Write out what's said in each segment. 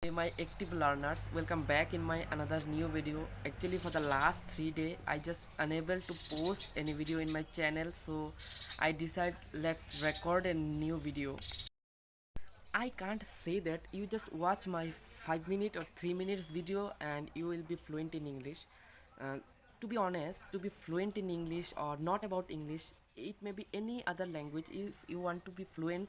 Hey my active learners, welcome back in my another new video. Actually for the last 3 days I just unable to post any video in my channel, so I decide let's record a new video. I can't say that you just watch my 5 minute or 3 minutes video and you will be fluent in English. uh, to be honest, to be fluent in English or not about English, it may be any other language. If you want to be fluent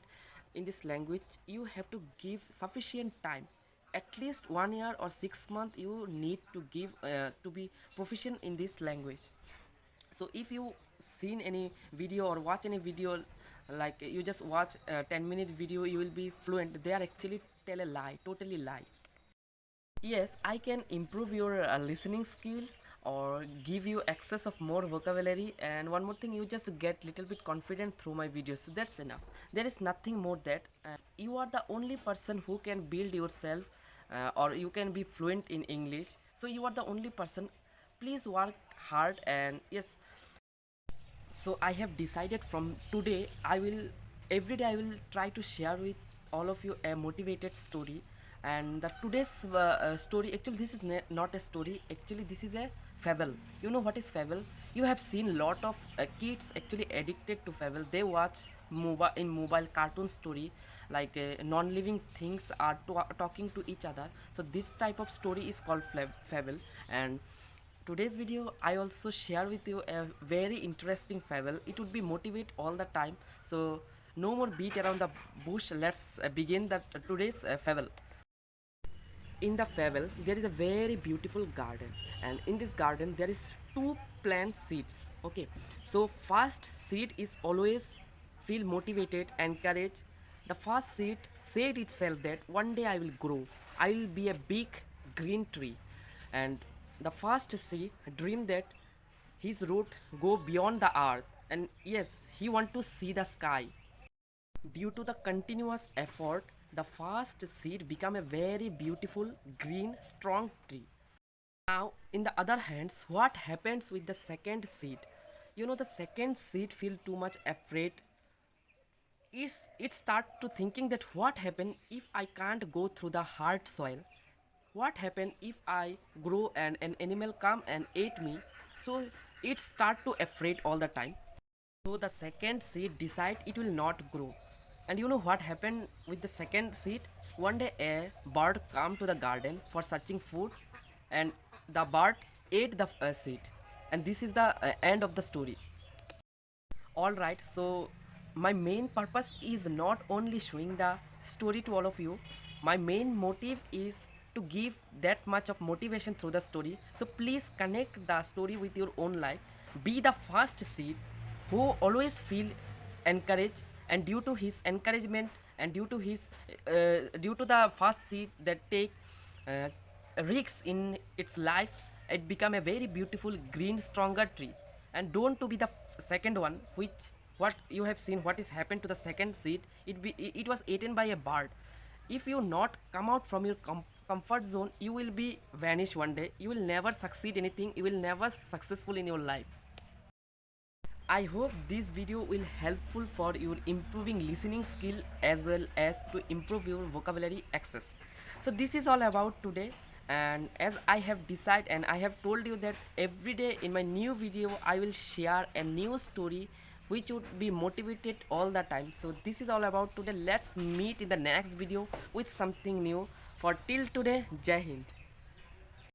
in this language, you have to give sufficient time, at least 1 year or 6 months you need to give to be proficient in this language. So if you seen any video or watch any video, like you just watch a 10-minute video you will be fluent, they are actually tell a lie, totally lie. Yes, I can improve your listening skill or give you access of more vocabulary, and one more thing, you just get little bit confident through my videos, so that's enough. There is nothing more that you are the only person who can build yourself, or you can be fluent in English, so you are the only person. Please work hard. And yes, so I have decided from today I will, every day I will try to share with all of you a motivated story. And the today's story, actually this is not a story, actually this is a fable. You know what is fable? You have seen lot of kids actually addicted to fable. They watch mobile cartoon story, like non-living things are talking to each other, so this type of story is called fable. And today's video I also share with you a very interesting fable. It would be motivate all the time, so no more beat around the bush. Let's begin the today's fable. In the fable there is a very beautiful garden, and in this garden there is two plant seeds. Okay, so first seed is always feel motivated, encouraged. The first seed said itself that one day I will grow, I will be a big green tree. And the first seed dreamed that his root go beyond the earth, and yes, he want to see the sky. Due to the continuous effort, the first seed became a very beautiful, green, strong tree. Now, in the other hand, what happens with the second seed? You know, the second seed feel too much afraid. It start to thinking that what happen if I can't go through the hard soil? What happen if I grow and an animal come and ate me? So it start to afraid all the time. So the second seed decide it will not grow. And you know what happened with the second seed? One day a bird come to the garden for searching food, and the bird ate the seed. And this is the end of the story. Alright, so my main purpose is not only showing the story to all of you. My main motive is to give that much of motivation through the story. So please connect the story with your own life. Be the first seed who always feel encouraged, and due to his encouragement and due to the first seed that take uh, risks in its life, it become a very beautiful green stronger tree. And don't to be the second one, which what you have seen what is happened to the second seed. It was eaten by a bird. If you not come out from your comfort zone, you will be vanished one day. You will never succeed anything, you will never successful in your life. I hope this video will helpful for your improving listening skill as well as to improve your vocabulary access. So this is all about today. And as I have decided and I have told you that every day in my new video I will share a new story which would be motivated all the time. So this is all about today. Let's meet in the next video with something new. For till today, Jai Hind.